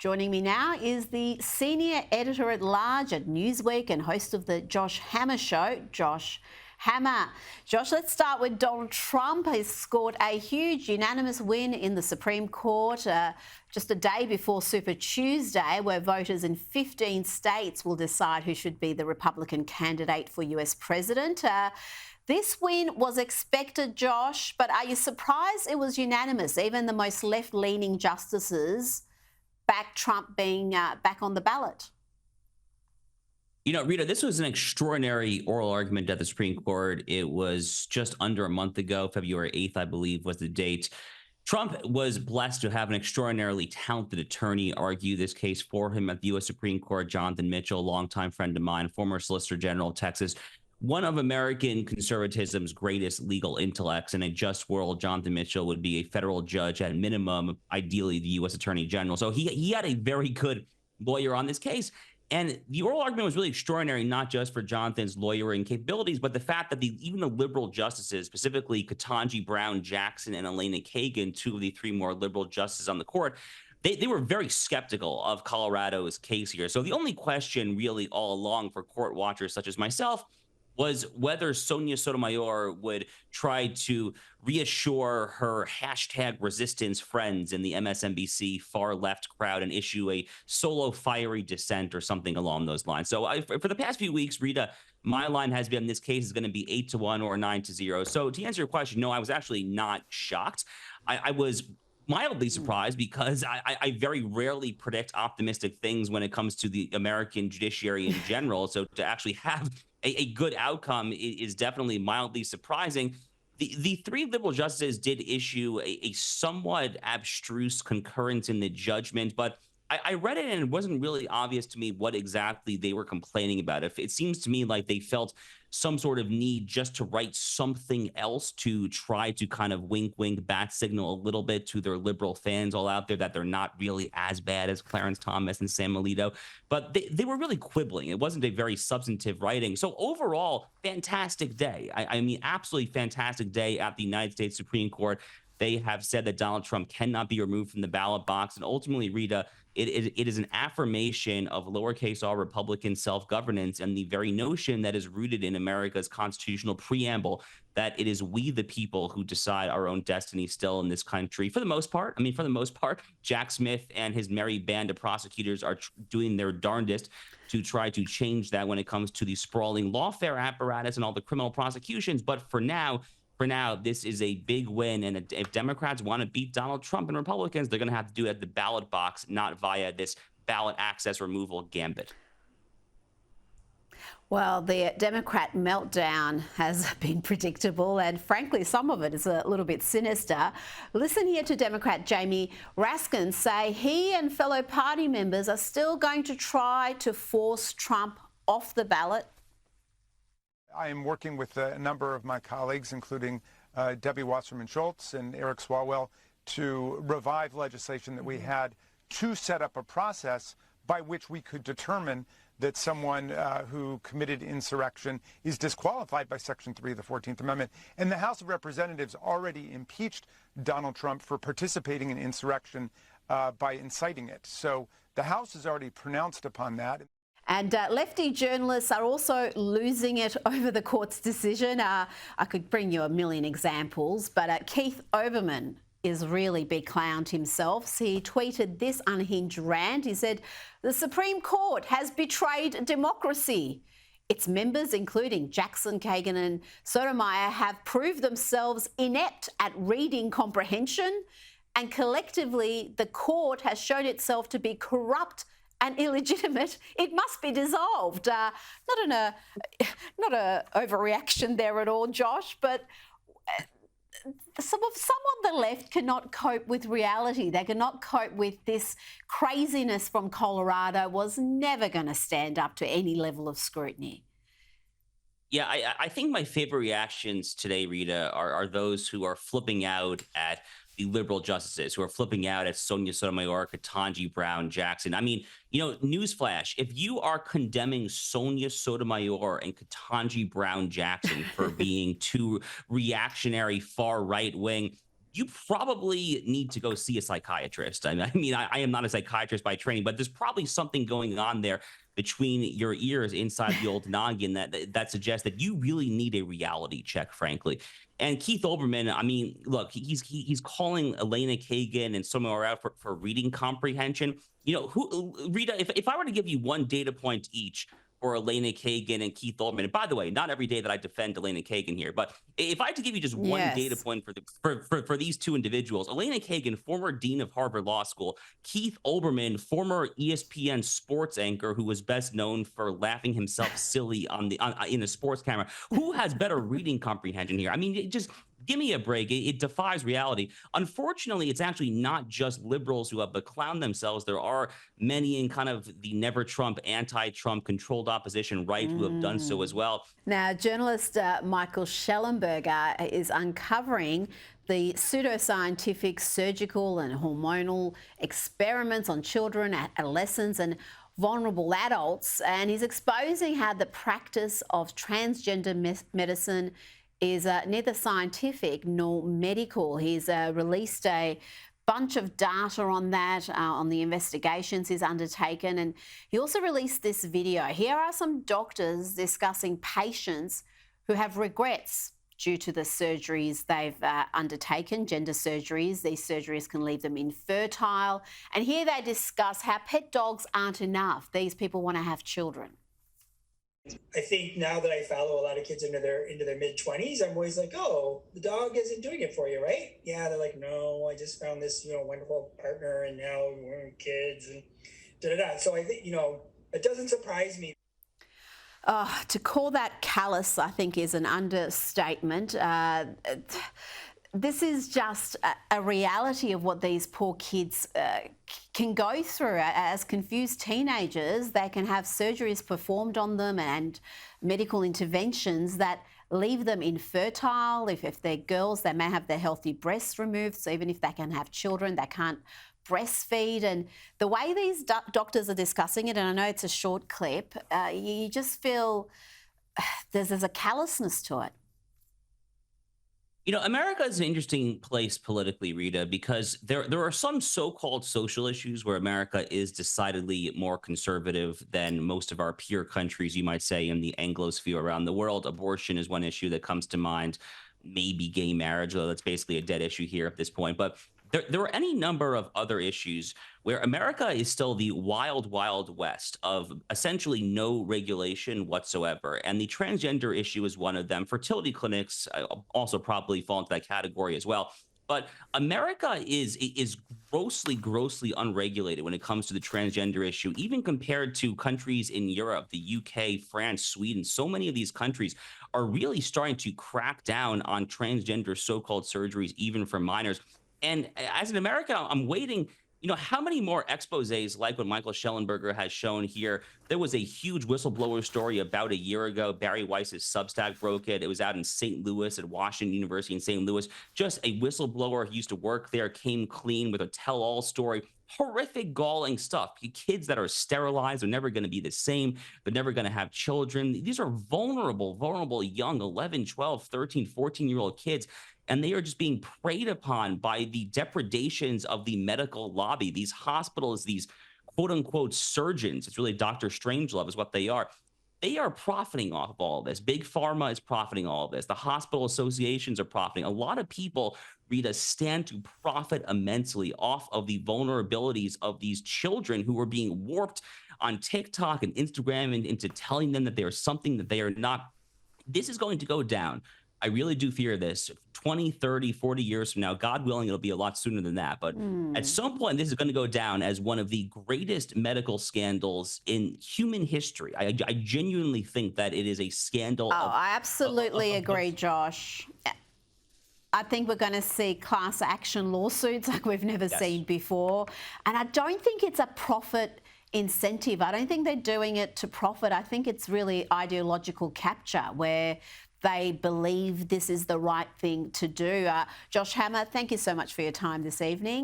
Joining me now is the senior editor-at-large at Newsweek and host of the Josh Hammer Show, Josh Hammer. Josh, let's start with Donald Trump. He's scored a huge unanimous win in the Supreme Court just a day before Super Tuesday, where voters in 15 states will decide who should be the Republican candidate for US president. This win was expected, Josh, but are you surprised it was unanimous? Even the most left-leaning justices back Trump being back on the ballot. You know, Rita, this was an extraordinary oral argument at the Supreme Court. It was just under a month ago, February 8th, I believe, was the date. Trump was blessed to have an extraordinarily talented attorney argue this case for him at the U.S. Supreme Court. Jonathan Mitchell, longtime friend of mine, former Solicitor General of Texas, one of American conservatism's greatest legal intellects. In a just world, Jonathan Mitchell would be a federal judge at minimum, ideally the U.S. Attorney General. So he had a very good lawyer on this case. And the oral argument was really extraordinary, not just for Jonathan's lawyering capabilities, but the fact that even the liberal justices, specifically Ketanji Brown Jackson and Elena Kagan, two of the three more liberal justices on the court, they were very skeptical of Colorado's case here. So the only question really all along for court watchers such as myself was whether Sonia Sotomayor would try to reassure her hashtag resistance friends in the MSNBC far left crowd and issue a solo fiery dissent or something along those lines. So for the past few weeks, Rita, my line has been this case is going to be 8-1 or 9-0. So to answer your question, no, I was actually not shocked. I was mildly surprised because I very rarely predict optimistic things when it comes to the American judiciary in general. So to actually have a good outcome is definitely mildly surprising. The three liberal justices did issue a somewhat abstruse concurrence in the judgment, but I read it and it wasn't really obvious to me what exactly they were complaining about. It seems to me like they felt some sort of need just to write something else to try to kind of wink, bat signal a little bit to their liberal fans all out there that they're not really as bad as Clarence Thomas and Sam Alito. But they were really quibbling. It wasn't a very substantive writing. So overall, fantastic day. I mean, absolutely fantastic day at the United States Supreme Court. They have said that Donald Trump cannot be removed from the ballot box. And ultimately, Rita, it is an affirmation of lowercase r Republican self-governance and the very notion that is rooted in America's constitutional preamble that it is we, the people, who decide our own destiny still in this country. For the most part, Jack Smith and his merry band of prosecutors are doing their darndest to try to change that when it comes to the sprawling lawfare apparatus and all the criminal prosecutions. But for now, this is a big win. And if Democrats want to beat Donald Trump and Republicans, they're going to have to do it at the ballot box, not via this ballot access removal gambit. Well, the Democrat meltdown has been predictable, and frankly, some of it is a little bit sinister. Listen here to Democrat Jamie Raskin say he and fellow party members are still going to try to force Trump off the ballot. I am working with a number of my colleagues, including Debbie Wasserman Schultz and Eric Swalwell, to revive legislation that we had to set up a process by which we could determine that someone who committed insurrection is disqualified by Section 3 of the 14th Amendment. And the House of Representatives already impeached Donald Trump for participating in insurrection by inciting it. So the House has already pronounced upon that. And Leftie journalists are also losing it over the court's decision. I could bring you a million examples, but Keith Olbermann is really beclowned himself. He tweeted this unhinged rant. He said, "The Supreme Court has betrayed democracy. Its members, including Jackson, Kagan and Sotomayor, have proved themselves inept at reading comprehension, and collectively the court has shown itself to be corrupt and illegitimate. It must be dissolved." Not a overreaction there at all, Josh, but some on the left cannot cope with reality. They cannot cope with this craziness from Colorado. Was never going to stand up to any level of scrutiny. Yeah, I think my favorite reactions today, Rita, are those who are flipping out at the liberal justices, who are flipping out at Sonia Sotomayor, Ketanji Brown Jackson. I mean, newsflash, if you are condemning Sonia Sotomayor and Ketanji Brown Jackson for being too reactionary, far right wing, you probably need to go see a psychiatrist. I am not a psychiatrist by training, but there's probably something going on there between your ears inside the old noggin that suggests that you really need a reality check, frankly. And Keith Olbermann, I mean, look, he's calling Elena Kagan and Sotomayor out for reading comprehension. Rita, if I were to give you one data point each for Elena Kagan and Keith Olbermann, and by the way, not every day that I defend Elena Kagan here, but if I had to give you just one data point for these two individuals, Elena Kagan, former dean of Harvard Law School, Keith Olbermann, former ESPN sports anchor who was best known for laughing himself silly in a sports camera, who has better reading comprehension here? I mean, just give me a break. It defies reality. Unfortunately, it's actually not just liberals who have beclowned themselves. There are many in kind of the never Trump, anti-Trump controlled opposition right who have done so as well. Now, journalist Michael Schellenberger is uncovering the pseudoscientific surgical and hormonal experiments on children, adolescents and vulnerable adults, and he's exposing how the practice of transgender medicine is neither scientific nor medical. He's released a bunch of data on that, on the investigations he's undertaken. And he also released this video. Here are some doctors discussing patients who have regrets due to the surgeries they've undertaken, gender surgeries. These surgeries can leave them infertile. And here they discuss how pet dogs aren't enough. These people want to have children. I think now that I follow a lot of kids into their mid-20s, I'm always like, oh, the dog isn't doing it for you, right? Yeah, they're like, no, I just found this, wonderful partner and now we're kids and da-da-da. So I think, it doesn't surprise me. To call that callous, I think, is an understatement. This is just a reality of what these poor kids can go through. As confused teenagers, they can have surgeries performed on them and medical interventions that leave them infertile. If they're girls, they may have their healthy breasts removed. So even if they can have children, they can't breastfeed. And the way these doctors are discussing it, and I know it's a short clip, you just feel there's a callousness to it. America is an interesting place politically, Rita, because there are some so-called social issues where America is decidedly more conservative than most of our peer countries, you might say, in the Anglosphere around the world. Abortion is one issue that comes to mind, maybe gay marriage, though that's basically a dead issue here at this point. But there are any number of other issues where America is still the wild, wild west of essentially no regulation whatsoever. And the transgender issue is one of them. Fertility clinics also probably fall into that category as well. But America is grossly, grossly unregulated when it comes to the transgender issue, even compared to countries in Europe, the UK, France, Sweden. So many of these countries are really starting to crack down on transgender so-called surgeries, even for minors. And as an American, I'm waiting, how many more exposés like what Michael Schellenberger has shown here? There was a huge whistleblower story about a year ago. Barry Weiss's Substack broke it. It was out in St. Louis at Washington University in St. Louis. Just a whistleblower who used to work there came clean with a tell-all story. Horrific, galling stuff. Kids that are sterilized are never going to be the same. They're never going to have children. These are vulnerable, young 11, 12, 13, 14-year-old kids. And they are just being preyed upon by the depredations of the medical lobby. These hospitals, these quote unquote surgeons, it's really Dr. Strangelove is what they are. They are profiting off of all of this. Big Pharma is profiting all of this. The hospital associations are profiting. A lot of people, Rita, stand to profit immensely off of the vulnerabilities of these children who are being warped on TikTok and Instagram and into telling them that they are something that they are not. This is going to go down. I really do fear this. 20, 30, 40 years from now, God willing, it'll be a lot sooner than that. But at some point, this is going to go down as one of the greatest medical scandals in human history. I genuinely think that it is a scandal. I absolutely agree, Josh. I think we're going to see class action lawsuits like we've never seen before. And I don't think it's a profit incentive. I don't think they're doing it to profit. I think it's really ideological capture where they believe this is the right thing to do. Josh Hammer, thank you so much for your time this evening.